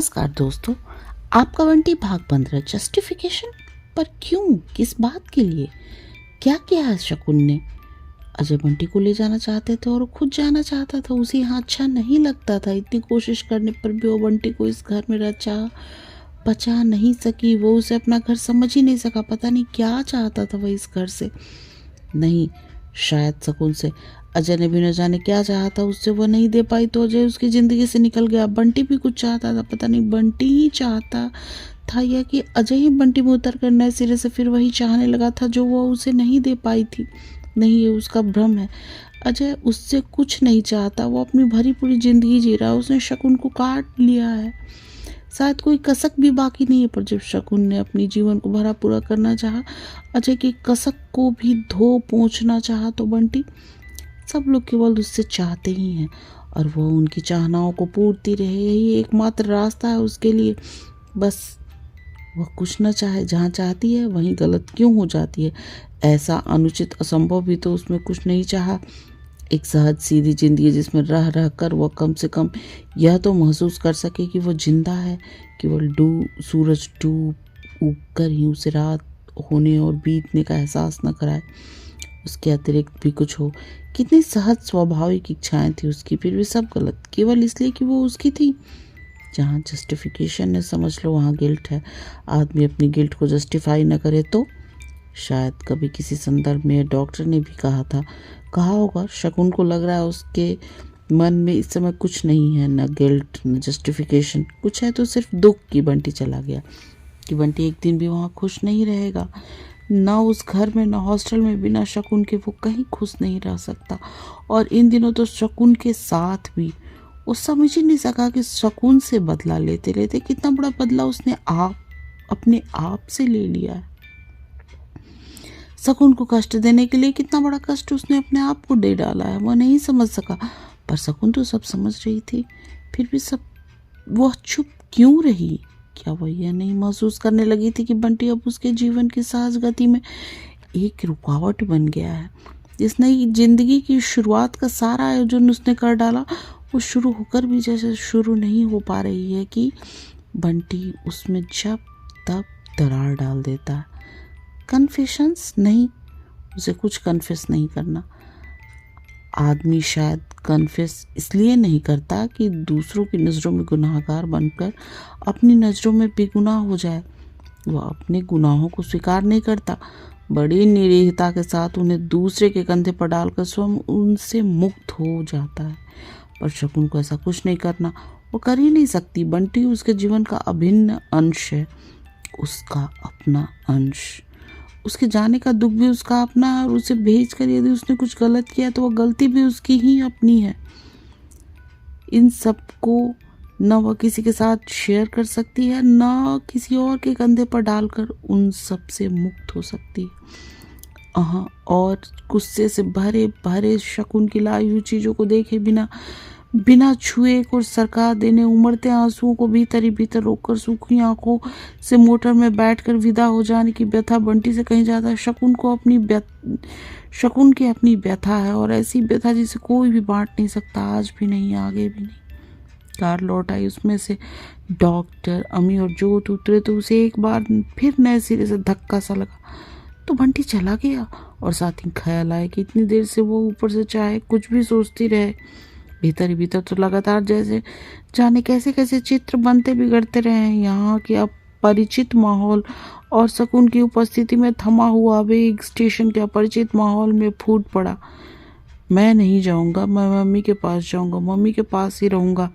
नमस्कार दोस्तों, आपका बंटी भाग 15 जस्टिफिकेशन पर क्यों, किस बात के लिए, क्या किया है शकुन ने? अजय बंटी को ले जाना चाहते थे और वो खुद जाना चाहता था। उसे यहाँ अच्छा नहीं लगता था। इतनी कोशिश करने पर भी वो बंटी को इस घर में रचा बचा नहीं सकी। वो उसे अपना घर समझ ही नहीं सका। पता नहीं क्या चाहता था वह इस घर से। नहीं, शायद शकुन से। अजय ने भी न जाने क्या चाहा था उससे, वो नहीं दे पाई तो अजय उसकी ज़िंदगी से निकल गया। बंटी भी कुछ चाहता था, पता नहीं बंटी ही चाहता था या कि अजय ही बंटी में उतर कर नए सिरे से फिर वही चाहने लगा था जो वो उसे नहीं दे पाई थी। नहीं, ये उसका भ्रम है। अजय उससे कुछ नहीं चाहता। वो अपनी भरी पूरी ज़िंदगी जी रहा है। उसने शकुन को काट लिया है। शायद कोई कसक भी बाकी नहीं है। पर जब शकुन ने अपनी जीवन को भरा पूरा करना चाहा, अजय की कसक को भी धो पोंछना चाहा, तो बंटी सब लोग केवल उससे चाहते ही हैं और वो उनकी चाहनाओं को पूर्ति रहे। यही एकमात्र रास्ता है उसके लिए। बस वह कुछ न चाहे, जहाँ चाहती है वहीं गलत क्यों हो जाती है। ऐसा अनुचित असंभव भी तो उसमें कुछ नहीं चाहा। एक सहज सीधी जिंदगी जिसमें रह रह कर वह कम से कम यह तो महसूस कर सके कि वह जिंदा है। केवल सूरज डूब उग कर ही उसे रात होने और बीतने का एहसास न कराए। उसके अतिरिक्त भी कुछ हो। कितनी सहज स्वाभाविक इच्छाएं थी उसकी, फिर भी सब गलत, केवल इसलिए कि वो उसकी थी। जहाँ जस्टिफिकेशन है समझ लो वहाँ गिल्ट है। आदमी अपनी गिल्ट को जस्टिफाई न करे तो। शायद कभी किसी संदर्भ में डॉक्टर ने भी कहा होगा। शकुन को लग रहा है उसके मन में इस समय कुछ नहीं है, न गिल्ट न जस्टिफिकेशन। कुछ है तो सिर्फ दुख कि बंटी चला गया, कि बंटी एक दिन भी वहाँ खुश नहीं रहेगा। ना उस घर में, ना हॉस्टल में बिना शकुन के वो कहीं खुश नहीं रह सकता। और इन दिनों तो शकुन के साथ भी वो समझ ही नहीं सका कि शकुन से बदला लेते लेते कितना बड़ा बदला उसने अपने आप से ले लिया है। शकुन को कष्ट देने के लिए कितना बड़ा कष्ट उसने अपने आप को दे डाला है। वह नहीं समझ सका, पर शकुन तो सब समझ रही थी। फिर भी वह चुप क्यों रही? क्या वह यह नहीं महसूस करने लगी थी कि बंटी अब उसके जीवन की सहज गति में एक रुकावट बन गया है? इस नई जिंदगी की शुरुआत का सारा आयोजन उसने कर डाला, वो शुरू होकर भी जैसे शुरू नहीं हो पा रही है कि बंटी उसमें जब तब दरार डाल देता है। कन्फेशंस नहीं, उसे कुछ कन्फेस नहीं करना। आदमी शायद कन्फेस इसलिए नहीं करता कि दूसरों की नज़रों में गुनाहगार बनकर अपनी नज़रों में बेगुनाह हो जाए। वह अपने गुनाहों को स्वीकार नहीं करता, बड़ी निरीहता के साथ उन्हें दूसरे के कंधे पर डालकर स्वयं उनसे मुक्त हो जाता है। पर शकुन को ऐसा कुछ नहीं करना, वो कर ही नहीं सकती। बंटी उसके जीवन का अभिन्न अंश है, उसका अपना अंश। उसके जाने का दुख भी उसका अपना है और उसे भेज कर यदि उसने कुछ गलत किया तो वह गलती भी उसकी ही अपनी है। इन सब को न वह किसी के साथ शेयर कर सकती है, न किसी और के कंधे पर डालकर उन सब से मुक्त हो सकती है। और गुस्से से भरे भरे शकुन की लाई हुई चीज़ों को देखे बिना छुए को सरका देने, उमड़ते आंसुओं को भीतर ही भीतर रोककर सूखी आंखों से मोटर में बैठकर विदा हो जाने की व्यथा बंटी से कहीं ज़्यादा शकुन की अपनी व्यथा है। और ऐसी व्यथा जिसे कोई भी बांट नहीं सकता, आज भी नहीं, आगे भी नहीं। कार लौट आई, उसमें से डॉक्टर, अम्मी और जोत उतरे तो उसे एक बार फिर नए सिरे से धक्का सा लगा। तो बंटी चला गया और साथ ही ख्याल आया कि इतनी देर से वो ऊपर से चाहे कुछ भी सोचती रहे, भीतर ही भीतर तो लगातार जैसे जाने कैसे कैसे चित्र बनते बिगड़ते रहे हैं। यहाँ के अपरिचित माहौल और शकुन की उपस्थिति में थमा हुआ वेग स्टेशन के अपरिचित माहौल में फूट पड़ा। मैं नहीं जाऊंगा, मैं मम्मी के पास जाऊंगा, मम्मी के पास ही रहूंगा।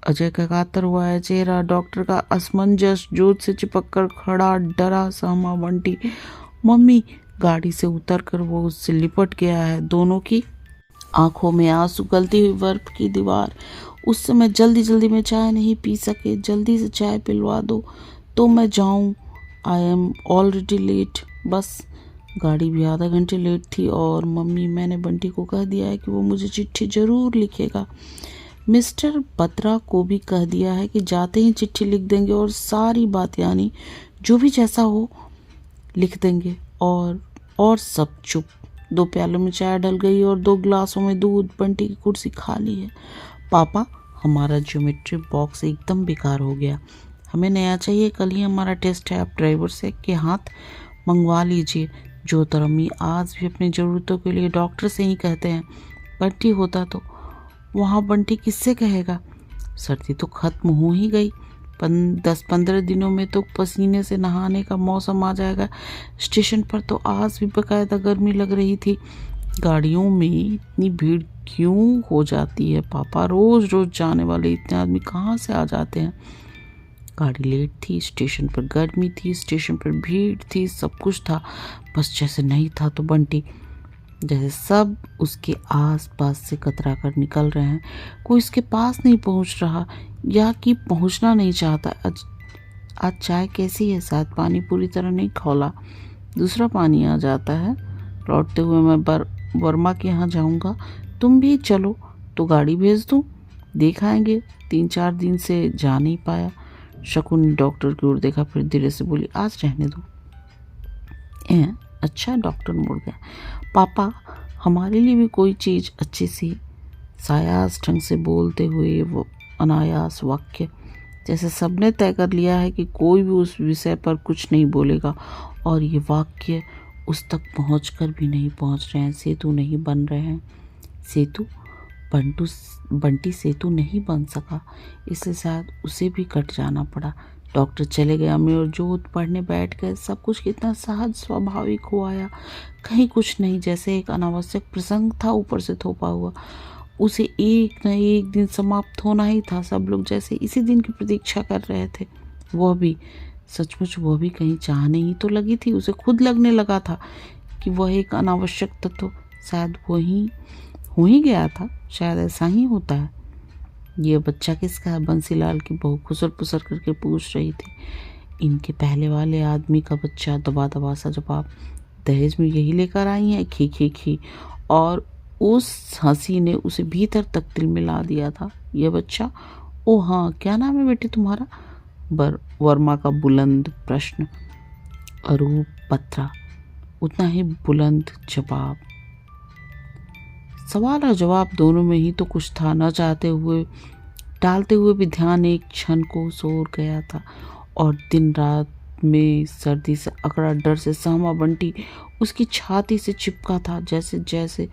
अजय का कातर हुआ है चेहरा, डॉक्टर का असमंजस, जोत से चिपक कर खड़ा डरा सहमा बंटी। मम्मी, गाड़ी से उतर कर वो उससे लिपट गया है, दोनों की आंखों में आंसू, गलती हुई बर्फ की दीवार। उस समय जल्दी में चाय नहीं पी सके, जल्दी से चाय पिलवा दो तो मैं जाऊं, आई एम ऑलरेडी लेट। बस गाड़ी भी आधा घंटे लेट थी। और मम्मी, मैंने बंटी को कह दिया है कि वो मुझे चिट्ठी जरूर लिखेगा। मिस्टर बत्रा को भी कह दिया है कि जाते ही चिट्ठी लिख देंगे और सारी बात, यानी जो भी जैसा हो, लिख देंगे। और सब चुप। 2 प्यालों में चाय डल गई और 2 गिलासों में दूध। बंटी की कुर्सी खाली है। पापा, हमारा ज्योमेट्री बॉक्स एकदम बेकार हो गया, हमें नया चाहिए, कल ही हमारा टेस्ट है, आप ड्राइवर से के हाथ मंगवा लीजिए। ज्योतिर्मयी आज भी अपनी ज़रूरतों के लिए डॉक्टर से ही कहते हैं। बंटी होता तो वहाँ बंटी किससे कहेगा? सर्दी तो खत्म हो ही गई, 10-15 दिनों में तो पसीने से नहाने का मौसम आ जाएगा। स्टेशन पर तो आज भी बकायदा गर्मी लग रही थी। गाड़ियों में इतनी भीड़ क्यों हो जाती है पापा? रोज रोज जाने वाले इतने आदमी कहाँ से आ जाते हैं? गाड़ी लेट थी, स्टेशन पर गर्मी थी, स्टेशन पर भीड़ थी, सब कुछ था, बस जैसे नहीं था तो बंटी, जैसे सब उसके आस पास से कतरा कर निकल रहे हैं। कोई इसके पास नहीं पहुंच रहा या कि पहुंचना नहीं चाहता। आज चाय कैसी है? शायद पानी पूरी तरह नहीं खौला, दूसरा पानी आ जाता है। लौटते हुए मैं वर्मा के यहाँ जाऊँगा, तुम भी चलो तो गाड़ी भेज दूँ, देख आएंगे। 3-4 दिन से जा नहीं पाया। शकुन ने डॉक्टर की ओर देखा, फिर धीरे से बोली, आज रहने दो। अच्छा, डॉक्टर मुड़ गया। पापा, हमारे लिए भी कोई चीज़ अच्छी सी। सायास ढंग से बोलते हुए वो अनायास वाक्य, जैसे सबने तय कर लिया है कि कोई भी उस विषय पर कुछ नहीं बोलेगा, और ये वाक्य उस तक पहुंचकर भी नहीं पहुंच रहे हैं। सेतु नहीं बन रहे हैं। सेतु बंटी सेतु नहीं बन सका, इसलिए शायद उसे भी कट जाना पड़ा। डॉक्टर चले गए, अम्मी और जोत पढ़ने बैठ गए। सब कुछ कितना सहज स्वाभाविक हो आया, कहीं कुछ नहीं, जैसे एक अनावश्यक प्रसंग था ऊपर से थोपा हुआ। उसे एक न एक दिन समाप्त होना ही था। सब लोग जैसे इसी दिन की प्रतीक्षा कर रहे थे। वह भी सचमुच, वह भी कहीं चाहने ही तो लगी थी। उसे खुद लगने लगा था कि वह एक अनावश्यक तत्व शायद वही हो ही गया था। शायद ऐसा ही होता है। ये बच्चा किसका है? बंसीलाल की बहू खुसर पुसर करके पूछ रही थी। इनके पहले वाले आदमी का बच्चा। दबा दबा सा जवाब। दहेज में यही लेकर आई है? खी खी खी। और उस हंसी ने उसे भीतर तक तिल मिला दिया था। ये बच्चा? ओ हाँ, क्या नाम है बेटे तुम्हारा? वर्मा का बुलंद प्रश्न। अरूप बत्रा। उतना ही बुलंद जवाब। सवाल और जवाब दोनों में ही तो कुछ था। न चाहते हुए, टालते हुए भी ध्यान एक क्षण को सोर गया था, और दिन रात में सर्दी से अकड़ा, डर से सहमा बंटी उसकी छाती से चिपका था। जैसे जैसे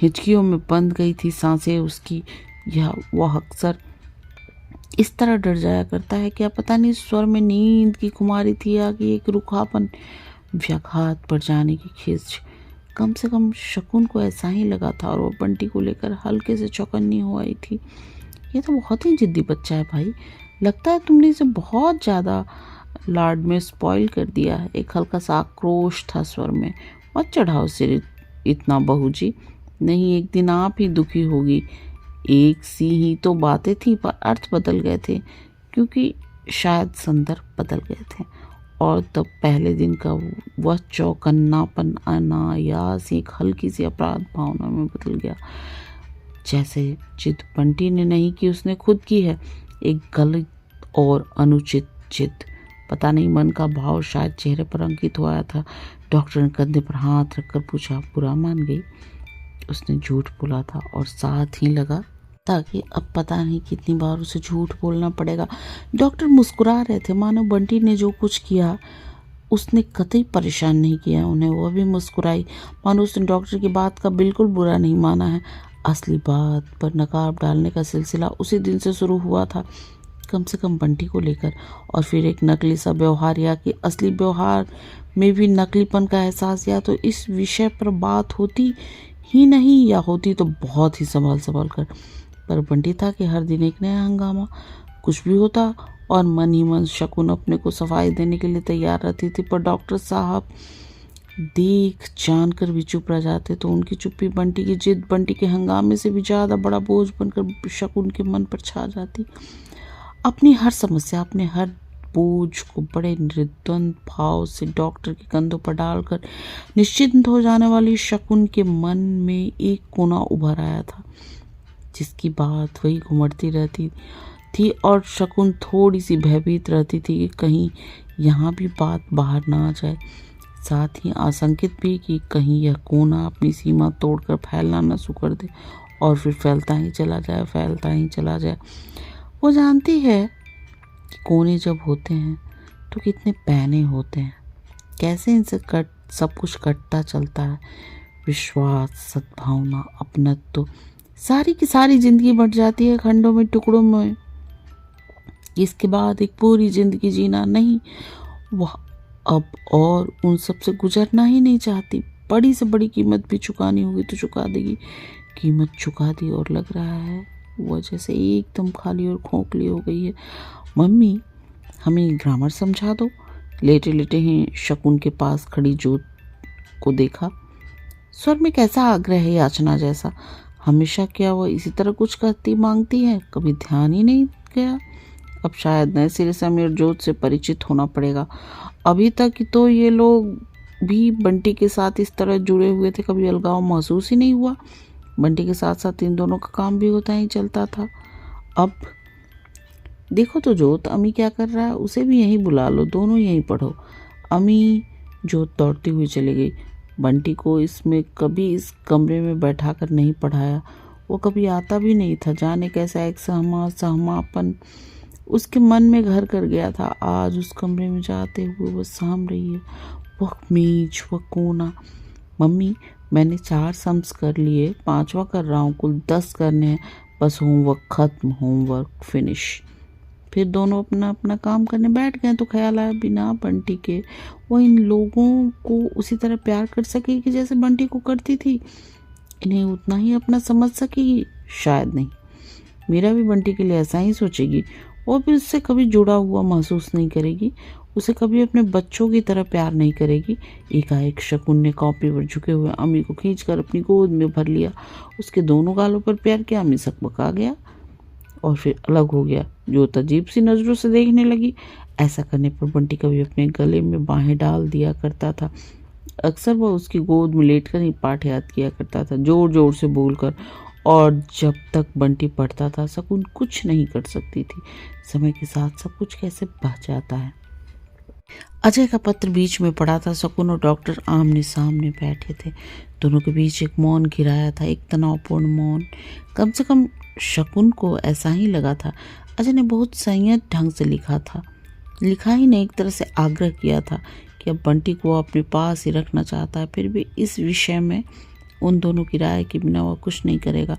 हिचकियों में बंध गई थी सांसें उसकी। यह वह अक्सर इस तरह डर जाया करता है, क्या पता नहीं स्वर में नींद की खुमारी थी या कि एक रुखापन, व्याघात पर जाने की खींच। कम से कम शकुन को ऐसा ही लगा था, और वो बंटी को लेकर हल्के से चौकन्नी हो आई थी। ये तो बहुत ही जिद्दी बच्चा है भाई, लगता है तुमने इसे बहुत ज़्यादा लाड में स्पॉइल कर दिया है। एक हल्का सा आक्रोश था स्वर में। मत चढ़ाओ सिर इतना बहू जी, नहीं एक दिन आप ही दुखी होगी। एक सी ही तो बातें थी, पर अर्थ बदल गए थे, क्योंकि शायद संदर्भ बदल गए थे। और तब पहले दिन का वह चौकन्नापन अनायास एक हल्की सी अपराध भावना में बदल गया। जैसे जिद बंटी ने नहीं की, उसने खुद की है। एक गलत और अनुचित जिद। पता नहीं मन का भाव शायद चेहरे पर अंकित हुआ था। डॉक्टर ने कंधे पर हाथ रखकर पूछा, बुरा मान गई? उसने झूठ बोला था, और साथ ही लगा ताकि अब पता नहीं कितनी बार उसे झूठ बोलना पड़ेगा। डॉक्टर मुस्कुरा रहे थे, मानो बंटी ने जो कुछ किया उसने कतई परेशान नहीं किया उन्हें। वह भी मुस्कुराई, मानो उसने डॉक्टर की बात का बिल्कुल बुरा नहीं माना है। असली बात पर नकाब डालने का सिलसिला उसी दिन से शुरू हुआ था, कम से कम बंटी को लेकर। और फिर एक नकली सा व्यवहार, या कि असली व्यवहार में भी नकलीपन का एहसास, या तो इस विषय पर बात होती ही नहीं, या होती तो बहुत ही संभाल कर। पर बंटी था कि हर दिन एक नया हंगामा, कुछ भी होता, और मन ही मन शकुन अपने को सफाई देने के लिए तैयार रहती थी। पर डॉक्टर साहब देख जान कर भी चुप रह जाते, तो उनकी चुप्पी बंटी की जिद, बंटी के हंगामे से भी ज़्यादा बड़ा बोझ बनकर शकुन के मन पर छा जाती। अपनी हर समस्या, अपने हर बोझ को बड़े निर्द्वंद भाव से डॉक्टर के कंधों पर डालकर निश्चिंत हो जाने वाली शकुन के मन में एक कोना उभर आया था, जिसकी बात वही घुमड़ती रहती थी। और शकुन थोड़ी सी भयभीत रहती थी कि कहीं यहाँ भी बात बाहर ना आ जाए। साथ ही आशंकित भी कि कहीं यह कोना अपनी सीमा तोड़कर फैलना न शुरू कर दे और फिर फैलता ही चला जाए, फैलता ही चला जाए। वो जानती है कि कोने जब होते हैं तो कितने पैने होते हैं, कैसे इनसे सब कुछ कटता चलता है। विश्वास, सद्भावना, अपनत्व, सारी की सारी जिंदगी बट जाती है खंडों में, टुकड़ों में। इसके बाद एक पूरी जिंदगी जीना नहीं, वह अब और उन सब से गुजरना ही नहीं चाहती। बड़ी से बड़ी कीमत भी चुकानी होगी तो चुका देगी। कीमत चुका दी और लग रहा है वह जैसे एकदम खाली और खोखली हो गई है। मम्मी, हमें ग्रामर समझा दो। लेटे लेटे ही शकुन के पास खड़ी जोत को देखा। स्वर में कैसा आग्रह है, याचना जैसा। हमेशा क्या वह इसी तरह कुछ कहती मांगती है? कभी ध्यान ही नहीं गया। अब शायद नए सिरे से हमें जोत से परिचित होना पड़ेगा। अभी तक तो ये लोग भी बंटी के साथ इस तरह जुड़े हुए थे, कभी अलगाव महसूस ही नहीं हुआ। बंटी के साथ साथ इन दोनों का काम भी होता ही चलता था। अब देखो तो जोत, अमी क्या कर रहा है, उसे भी यहीं बुला लो, दोनों यहीं पढ़ो। अमी। जोत दौड़ती हुई चली गई। बंटी को इसमें कभी इस कमरे में बैठा कर नहीं पढ़ाया, वो कभी आता भी नहीं था। जाने कैसा एक सहमापन उसके मन में घर कर गया था। आज उस कमरे में जाते हुए वो साम रही है, वह मेज, वह कोना। मम्मी, मैंने 4 सम्स कर लिए, 5वां कर रहा हूँ, कुल 10 करने हैं, बस होमवर्क खत्म, होमवर्क फिनिश। फिर दोनों अपना अपना काम करने बैठ गए तो ख्याल आया बिना बंटी के वो इन लोगों को उसी तरह प्यार कर सकेगी जैसे बंटी को करती थी। इन्हें उतना ही अपना समझ सकेगी? शायद नहीं। मीरा भी बंटी के लिए ऐसा ही सोचेगी। वो भी उससे कभी जुड़ा हुआ महसूस नहीं करेगी, उसे कभी अपने बच्चों की तरह प्यार नहीं करेगी। एकाएक शकुन ने कॉपी पर झुके हुए अम्मी को खींचकर अपनी गोद में भर लिया। उसके दोनों गालों पर प्यार किया। अम्मी सकबका गया और फिर अलग हो गया। जोत अजीब सी नजरों से देखने लगी। ऐसा करने पर बंटी कभी अपने गले में बाहें डाल दिया करता था। अक्सर वह उसकी गोद में लेटकर ही पाठ याद किया करता था, जोर जोर से बोलकर। और जब तक बंटी पढ़ता था शकुन कुछ नहीं कर सकती थी। समय के साथ सब कुछ कैसे बह जाता है। अजय का पत्र बीच में पड़ा था। शकुन और डॉक्टर आमने सामने बैठे थे। दोनों के बीच एक मौन घिराया था, एक तनावपूर्ण मौन। कम से कम शकुन को ऐसा ही लगा था। अजय ने बहुत संयत ढंग से लिखा था। लिखा ही नहीं, एक तरह से आग्रह किया था कि अब बंटी को अपने पास ही रखना चाहता है। फिर भी इस विषय में उन दोनों की राय के बिना वह कुछ नहीं करेगा।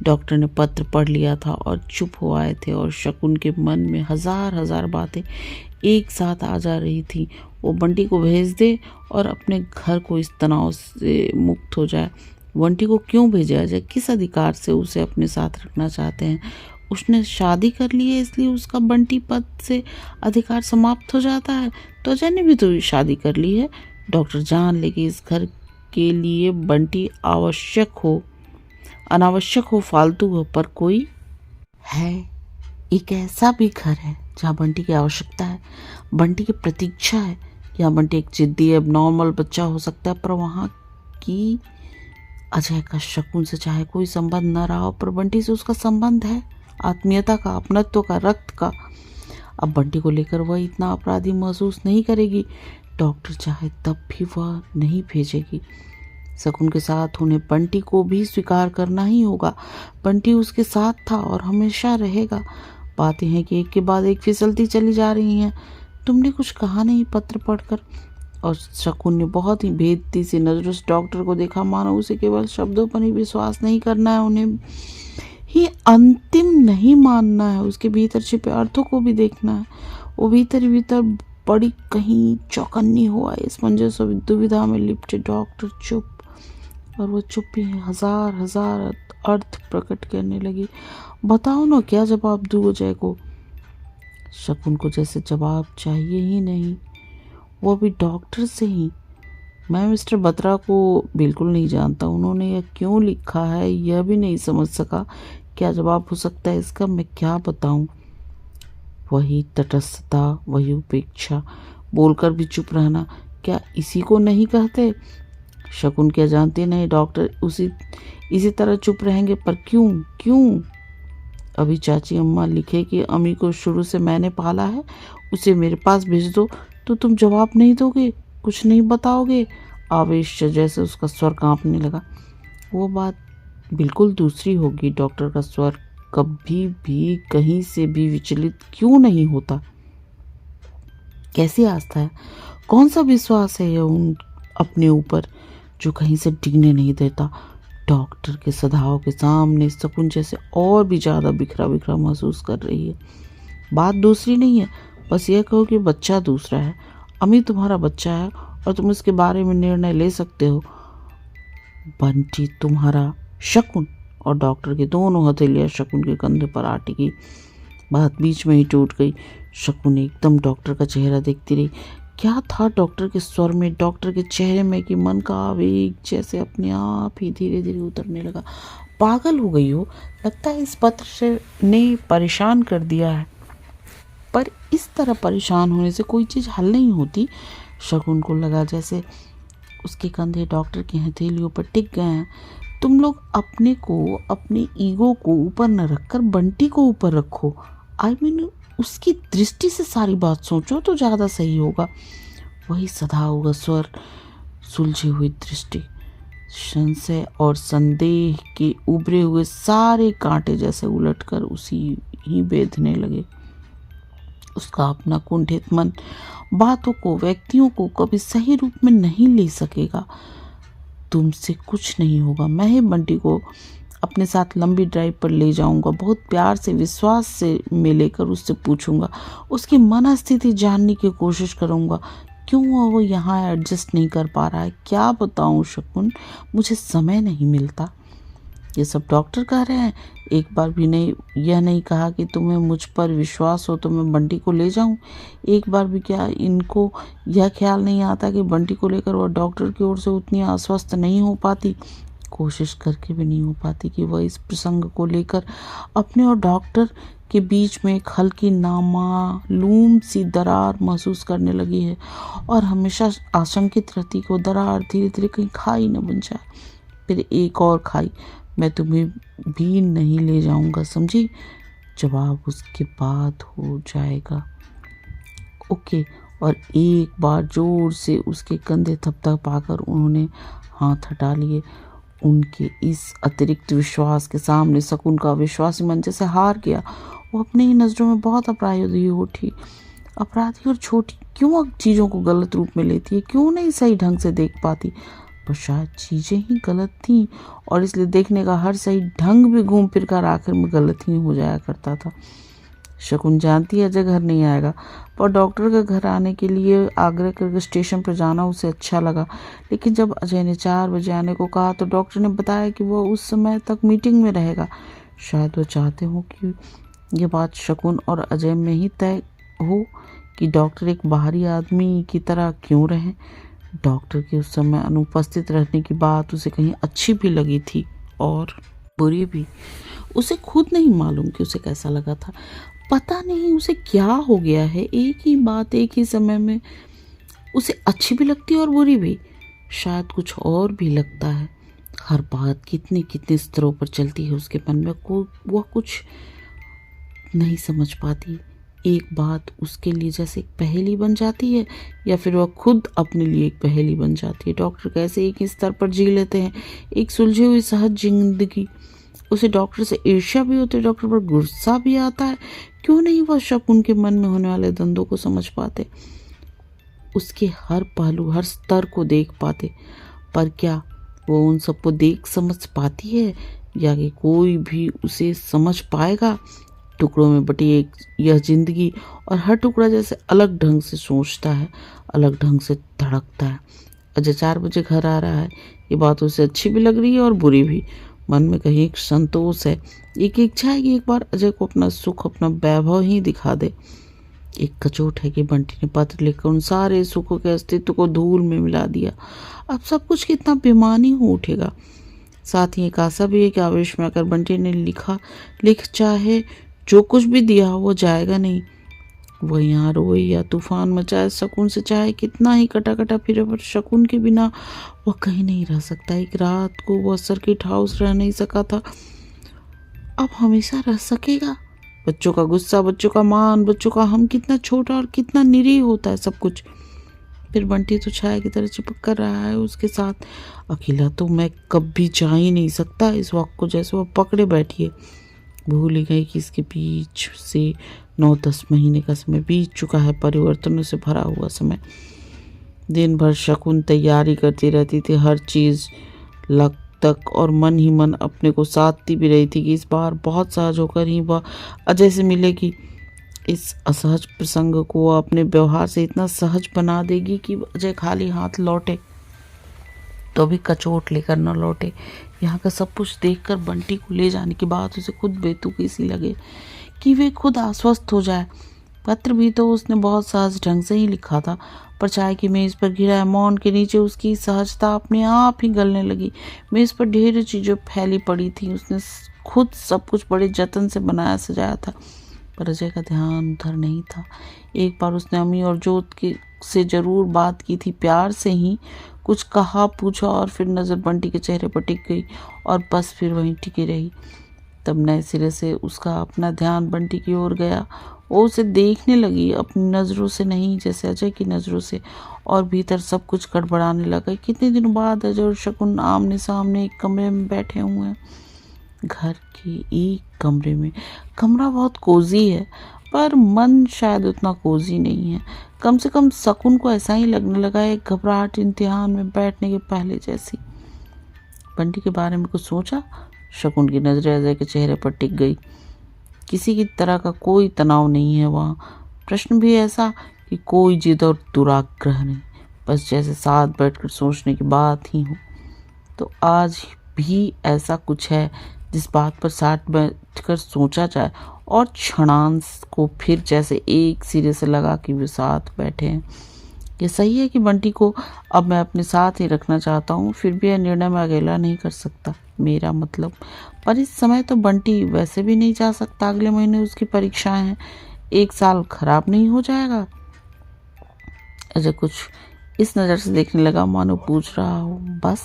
डॉक्टर ने पत्र पढ़ लिया था और चुप हो आए थे और शकुन के मन में हजार हजार बातें एक साथ आ जा रही थी। वो बंटी को भेज दे और अपने घर को इस तनाव से मुक्त हो जाए। बंटी को क्यों भेजा जाए? किस अधिकार से उसे अपने साथ रखना चाहते हैं? उसने शादी कर ली है इसलिए उसका बंटी पद से अधिकार समाप्त हो जाता है? तो अजय ने भी तो शादी कर ली है। डॉक्टर जान ले कि इस घर के लिए बंटी आवश्यक हो, अनावश्यक हो, फालतू हो, पर कोई है, एक ऐसा भी घर है जहाँ बंटी की आवश्यकता है, बंटी की प्रतीक्षा है। यहाँ बंटी एक जिद्दी अब नॉर्मल बच्चा हो सकता है, पर वहाँ की अजय का शकुन से चाहे कोई संबंध न रहा हो, पर बंटी से उसका संबंध है, आत्मीयता का, अपनत्व का, रक्त का। अब बंटी को लेकर वह इतना अपराधी महसूस नहीं करेगी। डॉक्टर चाहे तब भी वह नहीं भेजेगी। शकुन के साथ उन्हें बंटी को भी स्वीकार करना ही होगा। बंटी उसके साथ था और हमेशा रहेगा। बातें हैं कि एक के बाद एक फिसलती चली जा रही हैं। तुमने कुछ कहा नहीं पत्र पढ़कर? और शकुन ने बहुत ही भेदती सी नजरों से डॉक्टर को देखा, मानो उसे केवल शब्दों पर ही विश्वास नहीं करना है, उन्हें ही अंतिम नहीं मानना है, उसके भीतर छिपे अर्थों को भी देखना है। वो भीतर भीतर बड़ी कहीं चौकन्नी हुआ। इस मंजर से दुविधा में लिपटे डॉक्टर चुप, और वो चुप ही हजार हजार अर्थ प्रकट करने लगी। बताओ ना, क्या जवाब दूँ अजय को? शकुन को जैसे जवाब चाहिए ही नहीं, वो भी डॉक्टर से ही। मैं मिस्टर बत्रा को बिल्कुल नहीं जानता, उन्होंने यह क्यों लिखा है यह भी नहीं समझ सका। क्या जवाब हो सकता है इसका, मैं क्या बताऊं? वही तटस्थता, वही उपेक्षा, बोलकर भी चुप रहना, क्या इसी को नहीं कहते? शकुन क्या जानते नहीं डॉक्टर इसी तरह चुप रहेंगे, पर क्यों क्यों? अभी चाची अम्मा लिखे कि अम्मी को शुरू से मैंने पाला है, उसे मेरे पास भेज दो, तो तुम जवाब नहीं दोगे, कुछ नहीं बताओगे? आवेश से जैसे उसका स्वर कांपने लगा। वो बात बिल्कुल दूसरी होगी। डॉक्टर का स्वर कभी भी कहीं से भी विचलित क्यों नहीं होता? कैसी आस्था है, कौन सा विश्वास है ये उन अपने ऊपर जो कहीं से डिगने नहीं देता? डॉक्टर के सधाओं के सामने शकुन जैसे और भी ज़्यादा बिखरा बिखरा महसूस कर रही है। बात दूसरी नहीं है, बस यह कहो कि बच्चा दूसरा है। अमी तुम्हारा बच्चा है और तुम इसके बारे में निर्णय ले सकते हो। बंटी तुम्हारा। शकुन। और डॉक्टर की दोनों हथेलियां शकुन के कंधे पर आ टिकी। बात बीच में ही टूट गई। शकुन एकदम डॉक्टर का चेहरा देखती रही। क्या था डॉक्टर के स्वर में, डॉक्टर के चेहरे में कि मन का आवेग जैसे अपने आप ही धीरे धीरे उतरने लगा। पागल हो गई हो, लगता है इस पत्र से ने परेशान कर दिया है। पर इस तरह परेशान होने से कोई चीज़ हल नहीं होती। शकुन को लगा जैसे उसके कंधे डॉक्टर की हथेलियों पर टिक गए हैं। तुम लोग अपने को, अपने ईगो को ऊपर न रखकर बंटी को ऊपर रखो। उसकी दृष्टि से सारी बात सोचो तो ज़्यादा सही होगा। वही सदा होगा स्वर, सुलझी हुई दृष्टि, संशय और संदेह के उभरे हुए सारे कांटे जैसे उलटकर उसी ही बेधने लगे। उसका अपना कुंठित मन बातों को, व्यक्तियों को कभी सही रूप में नहीं ले सकेगा। तुमसे कुछ नहीं होगा। मैं ही बंटी को अपने साथ लंबी ड्राइव पर ले जाऊंगा। बहुत प्यार से, विश्वास से में लेकर उससे पूछूंगा, उसकी मनस्थिति जानने की कोशिश करूंगा। क्यों वो यहाँ एडजस्ट नहीं कर पा रहा है? क्या बताऊं शकुन, मुझे समय नहीं मिलता। ये सब डॉक्टर कह रहे हैं। एक बार भी नहीं यह नहीं कहा कि तुम्हें मुझ पर विश्वास हो तो मैं बंटी को ले जाऊं। एक बार भी क्या इनको यह ख्याल नहीं आता कि बंटी को लेकर वह डॉक्टर की ओर से उतनी आश्वस्त नहीं हो पाती, कोशिश करके भी नहीं हो पाती कि वह इस प्रसंग को लेकर अपने और डॉक्टर के बीच में एक हल्की नामालूम सी दरार महसूस करने लगी है और हमेशा आशंकित रहती कि वो दरार धीरे धीरे कहीं खाई न बन जाए। फिर एक और खाई। मैं तुम्हें भी नहीं ले जाऊंगा, समझी? जवाब उसके बाद हो जाएगा। ओके। और एक बार जोर से उसके कंधे थपथपाकर उन्होंने हाथ हटा लिए। उनके इस अतिरिक्त विश्वास के सामने शकुन का विश्वासी मन जैसे हार गया। वो अपने ही नज़रों में बहुत अपराधी हो उठी। अपराधी और छोटी क्यों चीज़ों को गलत रूप में लेती है, क्यों नहीं सही ढंग से देख पाती? पर शायद चीज़ें ही गलत थीं और इसलिए देखने का हर सही ढंग भी घूम फिर कर आखिर में गलत ही हो जाया करता था। शकुन जानती है अजय घर नहीं आएगा, पर डॉक्टर के घर आने के लिए आग्रह करके स्टेशन पर जाना उसे अच्छा लगा। लेकिन जब अजय ने 4 बजे आने को कहा तो डॉक्टर ने बताया कि वह उस समय तक मीटिंग में रहेगा। शायद वो चाहते हो कि यह बात शकुन और अजय में ही तय हो कि डॉक्टर एक बाहरी आदमी की तरह क्यों रहे। डॉक्टर के उस समय अनुपस्थित रहने की बात उसे कहीं अच्छी भी लगी थी और बुरी भी। उसे खुद नहीं मालूम कि उसे कैसा लगा था। पता नहीं उसे क्या हो गया है, एक ही बात एक ही समय में उसे अच्छी भी लगती है और बुरी भी। शायद कुछ और भी लगता है। हर बात कितने कितने स्तरों पर चलती है उसके मन में, वह कुछ नहीं समझ पाती। एक बात उसके लिए जैसे एक पहेली बन जाती है या फिर वह खुद अपने लिए एक पहेली बन जाती है। डॉक्टर कैसे एक ही स्तर पर जी लेते हैं एक सुलझी हुई सहज जिंदगी। उसे डॉक्टर से ईर्ष्या भी होती है, डॉक्टर पर गुस्सा भी आता है। क्यों नहीं वह शकुन के मन में होने वाले द्वंद्वों को समझ पाते, उसके हर पहलू हर स्तर को देख पाते। पर क्या वो उन सबको देख समझ पाती है या कि कोई भी उसे समझ पाएगा? टुकड़ों में बटी एक यह जिंदगी और हर टुकड़ा जैसे अलग ढंग से सोचता है, अलग ढंग से धड़कता है। अजय 4 बजे घर आ रहा है, ये बात उसे अच्छी भी लग रही है और बुरी भी। मन में कहीं एक संतोष है, एक इच्छा है कि एक बार अजय को अपना सुख, अपना वैभव ही दिखा दे। एक कचोट है कि बंटी ने पत्र लिखकर उन सारे सुखों के अस्तित्व को धूल में मिला दिया। अब सब कुछ कितना बेमानी हो उठेगा। साथ ही एक आशा भी है कि आवेश में आकर बंटी ने लिख चाहे जो कुछ भी दिया वो जाएगा नहीं। वह यहाँ रोए या तूफान मचाए, शकुन से चाहे कितना ही कटा कटा फिरे, पर शकुन के बिना वह कहीं नहीं रह सकता। एक रात को वह सर्किट हाउस रह नहीं सका था, अब हमेशा रह सकेगा। बच्चों का गुस्सा, बच्चों का मान, बच्चों का हम, कितना छोटा और कितना निरीह होता है सब कुछ। फिर बंटी तो छाया की तरह चिपक कर रहा है उसके साथ। अकेला तो मैं कभी जा ही नहीं सकता इस वक्त को, जैसे वो पकड़े बैठी है। भूल ही गई कि इसके बीच से 9-10 महीने का समय बीत चुका है, परिवर्तनों से भरा हुआ समय। दिन भर शकुन तैयारी करती रहती थी, हर चीज़ लग तक, और मन ही मन अपने को साधती भी रही थी कि इस बार बहुत सहज होकर ही वह अजय से मिलेगी। इस असहज प्रसंग को वह अपने व्यवहार से इतना सहज बना देगी कि अजय खाली हाथ लौटे तो भी कचोट लेकर न लौटे। यहाँ का सब कुछ देखकर बंटी को ले जाने के बाद उसे खुद बेतुकी सी लगे कि वे खुद आश्वस्त हो जाए। पत्र भी तो उसने बहुत सहज ढंग से ही लिखा था, पर चाय की मेज पर गिरा मौन के नीचे उसकी सहजता अपने आप ही गलने लगी। मेज पर ढेर चीजें फैली पड़ी थी, उसने खुद सब कुछ बड़े जतन से बनाया सजाया था, पर अजय का ध्यान उधर नहीं था। एक बार उसने अम्मी और जोत के से जरूर बात की थी, प्यार से ही कुछ कहा पूछा, और फिर नज़र बंटी के चेहरे पर टिक गई और बस फिर वहीं टिकी रही। तब नए सिरे से उसका अपना ध्यान बंटी की ओर गया। वो उसे देखने लगी, अपनी नज़रों से नहीं, जैसे अजय की नज़रों से, और भीतर सब कुछ गड़बड़ाने लगा। कितने दिनों बाद अजय और शकुन आमने सामने एक कमरे में बैठे हुए हैं, घर के एक कमरे में। कमरा बहुत कोजी है, पर मन शायद उतना कोजी नहीं है। कम से कम शकुन को ऐसा ही लगने लगा, एक घबराहट इम्तिहान में बैठने के पहले जैसी। बंटी के बारे में कुछ सोचा? शकुन की नजरें अजय के चेहरे पर टिक गई। किसी की तरह का कोई तनाव नहीं है वहाँ। प्रश्न भी ऐसा कि कोई जिद और दुराग्रह नहीं, बस जैसे साथ बैठकर सोचने की बात ही हो। तो आज भी ऐसा कुछ है जिस बात पर साथ बैठकर सोचा जाए, और क्षणांश को फिर जैसे एक सिरे से लगा कि वे साथ बैठे हैं। ये सही है कि बंटी को अब मैं अपने साथ ही रखना चाहता हूँ, फिर भी यह निर्णय मैं अकेला नहीं कर सकता, मेरा मतलब। पर इस समय तो बंटी वैसे भी नहीं जा सकता, अगले महीने उसकी परीक्षाएं हैं, 1 साल खराब नहीं हो जाएगा। अजय कुछ इस नज़र से देखने लगा मानो पूछ रहा हो, बस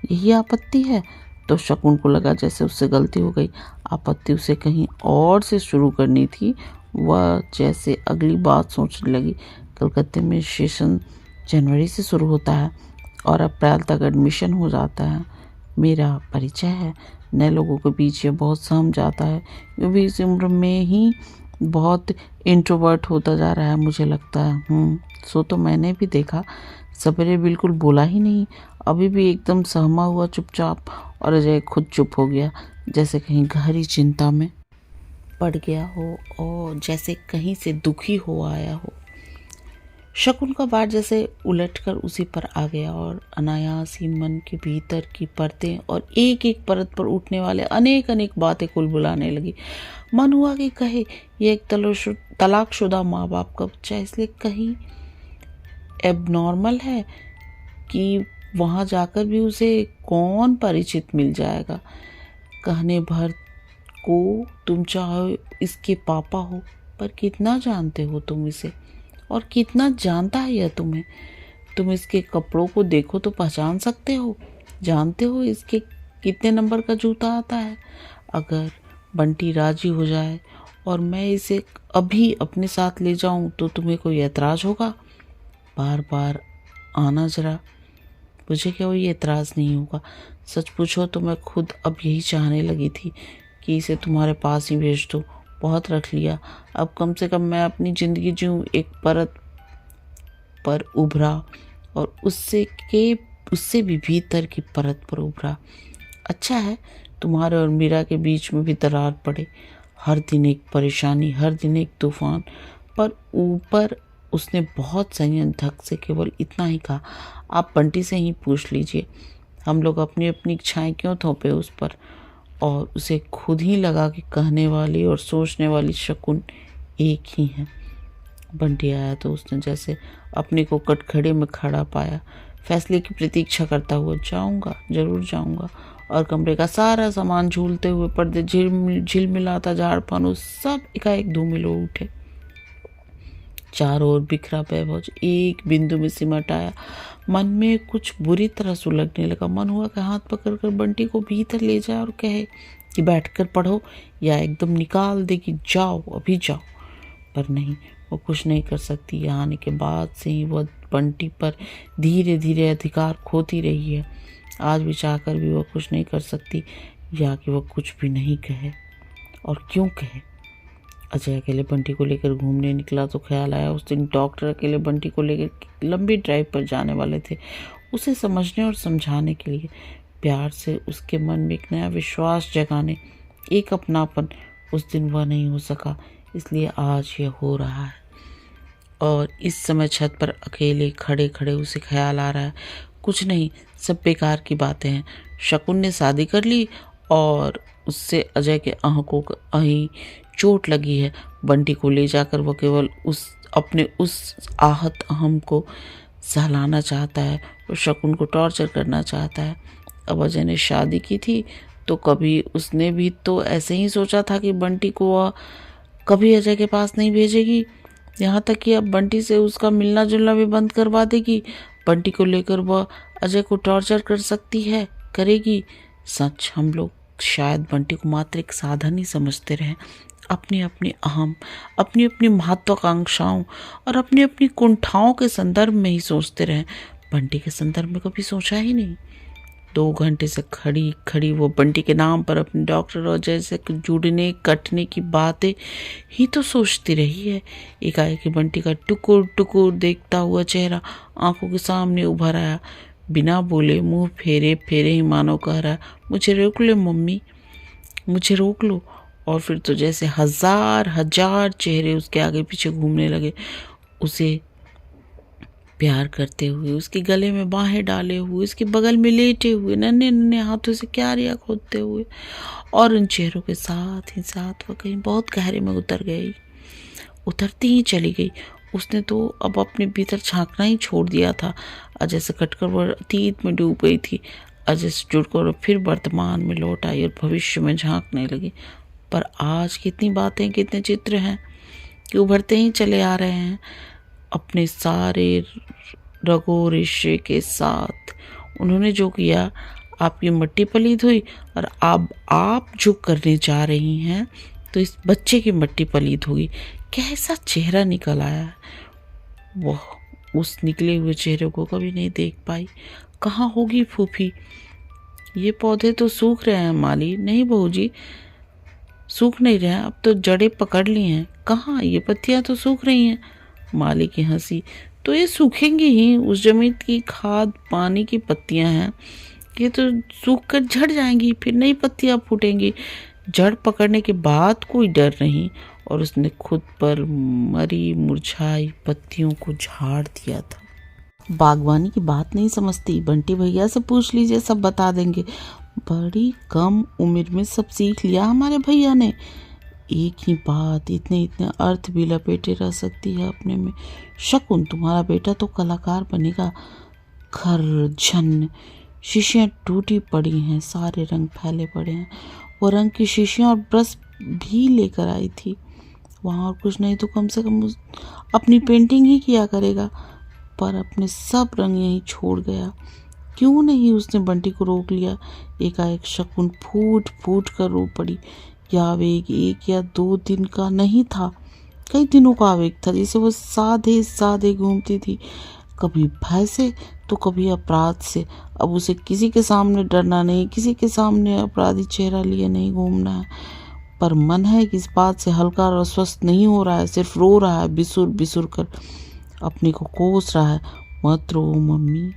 यही आपत्ति है? तो शकुन को लगा जैसे उससे गलती हो गई। आपत्ति उसे कहीं और से शुरू करनी थी। वह जैसे अगली बात सोचने लगी। कलकत्ते में सेशन जनवरी से शुरू होता है और अप्रैल तक एडमिशन हो जाता है। मेरा परिचय है, नए लोगों के बीच ये बहुत सहम जाता है। ये भी इस उम्र में ही बहुत इंट्रोवर्ट होता जा रहा है मुझे लगता है। सो तो मैंने भी देखा। सवेरे बिल्कुल बोला ही नहीं, अभी भी एकदम सहमा हुआ चुपचाप। और अजय खुद चुप हो गया, जैसे कहीं गहरी चिंता में पड़ गया हो और जैसे कहीं से दुखी हो आया हो। शकुन का बार जैसे उलटकर उसी पर आ गया और अनायास ही मन के भीतर की परतें और एक एक परत पर उठने वाले अनेक अनेक बातें कुल बुलाने लगी। मन हुआ कि कहे ये एक तलाकशुदा माँ बाप का बच्चा, इसलिए कहीं एबनॉर्मल है कि वहाँ जाकर भी उसे कौन परिचित मिल जाएगा। कहने भर को तुम चाहो इसके पापा हो, पर कितना जानते हो तुम इसे, और कितना जानता है यह तुम्हें? तुम इसके कपड़ों को देखो तो पहचान सकते हो, जानते हो इसके कितने नंबर का जूता आता है। अगर बंटी राजी हो जाए और मैं इसे अभी अपने साथ ले जाऊं तो तुम्हें कोई ऐतराज होगा? बार बार आना जरा। मुझे क्या कोई एतराज़ नहीं होगा। सच पूछो तो मैं खुद अब यही चाहने लगी थी कि इसे तुम्हारे पास ही भेज दो। बहुत रख लिया, अब कम से कम मैं अपनी ज़िंदगी जीऊँ एक परत पर उभरा, और उससे भी भीतर की परत पर उभरा। अच्छा है तुम्हारे और मीरा के बीच में भी दरार पड़े। हर दिन एक परेशानी, हर दिन एक तूफान। पर ऊपर उसने बहुत संयम धक से केवल इतना ही कहा, आप बंटी से ही पूछ लीजिए, हम लोग अपनी अपनी इच्छाएं क्यों थोपे उस पर। और उसे खुद ही लगा कि कहने वाली और सोचने वाली शकुन एक ही है। बंटी आया तो उसने जैसे अपने को कटघरे में खड़ा पाया, फैसले की प्रतीक्षा करता हुआ, जाऊंगा, जरूर जाऊंगा। और कमरे का सारा सामान झूलते हुए, पर्दे झिलमिलाता, झाड़ फानूस सब एकाएक धूमिल हो उठे। चारों ओर बिखरा वैभव एक बिंदु में सिमट आया। मन में कुछ बुरी तरह सुलगने लगा। मन हुआ कि हाथ पकड़कर बंटी को भीतर ले जाए और कहे कि बैठकर पढ़ो, या एकदम निकाल दे कि जाओ, अभी जाओ। पर नहीं, वो कुछ नहीं कर सकती। यहाँ आने के बाद से ही वह बंटी पर धीरे धीरे अधिकार खोती रही है। आज भी चाहकर भी वह कुछ नहीं कर सकती, या कि वह कुछ भी नहीं कहे। और क्यों कहे? अजय अकेले बंटी को लेकर घूमने निकला तो ख्याल आया उस दिन डॉक्टर अकेले बंटी को लेकर लंबी ड्राइव पर जाने वाले थे, उसे समझने और समझाने के लिए, प्यार से उसके मन में एक नया विश्वास जगाने, एक अपनापन। उस दिन वह नहीं हो सका, इसलिए आज यह हो रहा है। और इस समय छत पर अकेले खड़े खड़े उसे ख्याल आ रहा है, कुछ नहीं, सब बेकार की बातें हैं। शकुन ने शादी कर ली और उससे अजय के आंखों को अहीं चोट लगी है। बंटी को ले जाकर वह केवल अपने उस आहत अहम को सहलाना चाहता है और शकुन को टॉर्चर करना चाहता है। अब अजय ने शादी की थी तो कभी उसने भी तो ऐसे ही सोचा था कि बंटी को वह कभी अजय के पास नहीं भेजेगी, यहाँ तक कि अब बंटी से उसका मिलना जुलना भी बंद करवा देगी। बंटी को लेकर वह अजय को टॉर्चर कर सकती है, करेगी। सच, हम लोग शायद बंटी को मात्र एक साधन ही समझते रहे, अपनी अपनी अहम, अपनी अपनी महत्वाकांक्षाओं और अपनी अपनी कुंठाओं के संदर्भ में ही सोचते रहे। बंटी के संदर्भ में कभी सोचा ही नहीं। 2 घंटे से खड़ी खड़ी वो बंटी के नाम पर अपने डॉक्टर और जैसे जुड़ने कटने की बातें ही तो सोचती रही है। एकाएक बंटी का टुकुर टुकुर देखता हुआ चेहरा आंखों के सामने उभर आया। बिना बोले मुंह फेरे फेरे ही मानो कह रहा, मुझे रोक लो मम्मी, मुझे रोक लो। और फिर तो जैसे हजार हजार चेहरे उसके आगे पीछे घूमने लगे, उसे प्यार करते हुए, उसके गले में बाहें डाले हुए, उसके बगल में लेटे हुए, नन्हे नन्हे हाथों से क्यारियां खोदते हुए। और उन चेहरों के साथ ही साथ वह कहीं बहुत गहरे में उतर गई, उतरती ही चली गई। उसने तो अब अपने भीतर झांकना ही छोड़ दिया था। अजय से कटकर वह अतीत में डूब गई थी, अजय से जुड़कर फिर वर्तमान में लौट आई और भविष्य में झांकने लगी। पर आज कितनी बातें, कितने चित्र हैं कि उभरते ही चले आ रहे हैं अपने सारे रगो रिश्ते के साथ। उन्होंने जो किया, आपकी मिट्टी पलीद हुई, और अब आप जो करने जा रही हैं तो इस बच्चे की मिट्टी पलीद होगी। कैसा चेहरा निकल आया है। वह उस निकले हुए चेहरे को कभी नहीं देख पाई। कहाँ होगी फूफी? ये पौधे तो सूख रहे हैं माली। नहीं बहू जी, सूख नहीं रहे हैं, अब तो जड़ें पकड़ ली हैं। कहाँ? ये पत्तियां तो सूख रही हैं। माली की हंसी। तो ये सूखेंगी ही, उस जमीन की खाद पानी की पत्तियां हैं, ये तो सूख कर झड़ जाएंगी, फिर नई पत्तियां फूटेंगी। जड़ पकड़ने के बाद कोई डर नहीं। और उसने खुद पर मरी मुरझाई पत्तियों को झाड़ दिया था। बागवानी की बात नहीं समझती, बंटी भैया से पूछ लीजिए, सब बता देंगे। बड़ी कम उम्र में सब सीख लिया हमारे भैया ने। एक ही बात इतने इतने अर्थ भी लपेटे रह सकती है अपने में। शकुन, तुम्हारा बेटा तो कलाकार बनेगा। खर झन, शीशियाँ टूटी पड़ी हैं, सारे रंग फैले पड़े हैं। वो रंग की शीशियाँ और ब्रश भी लेकर आई थी। वहाँ और कुछ नहीं तो कम से कम अपनी पेंटिंग ही किया करेगा, पर अपने सब रंग यहीं छोड़ गया। क्यों नहीं उसने बंटी को रोक लिया? एकाएक शकुन फूट फूट कर रो पड़ी। यह आवेग 1 या 2 दिन का नहीं था, कई दिनों का आवेग था, जिसे वो साधे साधे घूमती थी, कभी भय से तो कभी अपराध से। अब उसे किसी के सामने डरना नहीं, किसी के सामने अपराधी चेहरा लिए नहीं घूमना है। पर मन है कि इस बात से हल्का और अस्वस्थ नहीं हो रहा है, सिर्फ रो रहा है, बिसुर बिसुर कर अपने को कोस रहा है। मत रो मम्मी,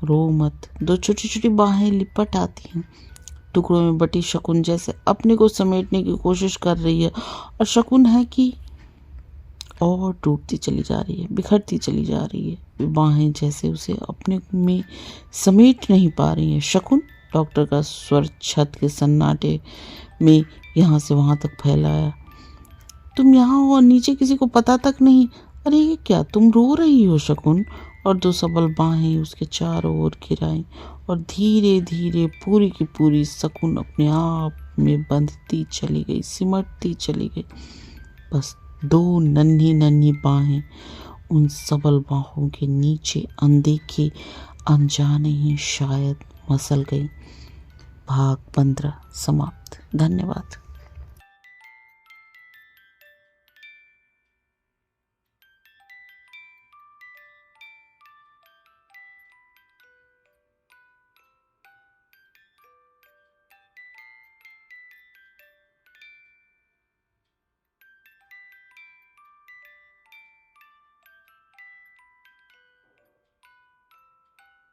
रो मत। 2 छोटी छोटी बाहें लिपट आती हैं, टुकड़ों में बटी शकुन जैसे अपने को समेटने की कोशिश कर रही है, और शकुन है कि और टूटती चली जा रही है, बिखरती चली जा रही है। बाहें जैसे उसे अपने में समेट नहीं पा रही हैं। शकुन, डॉक्टर का स्वर छत के सन्नाटे में यहाँ से वहाँ तक फैलाया। तुम यहाँ हो और नीचे किसी को पता तक नहीं। अरे ये क्या, तुम रो रही हो शकुन? और 2 सबल बाहें उसके चारों ओर गिराई, और धीरे धीरे पूरी की पूरी शकुन अपने आप में बंधती चली गई, सिमटती चली गई। बस 2 नन्ही नन्ही बाहें उन सबल बाहों के नीचे अनदेखे अनजाने ही शायद मसल गई। भाग 15 समाप्त। धन्यवाद।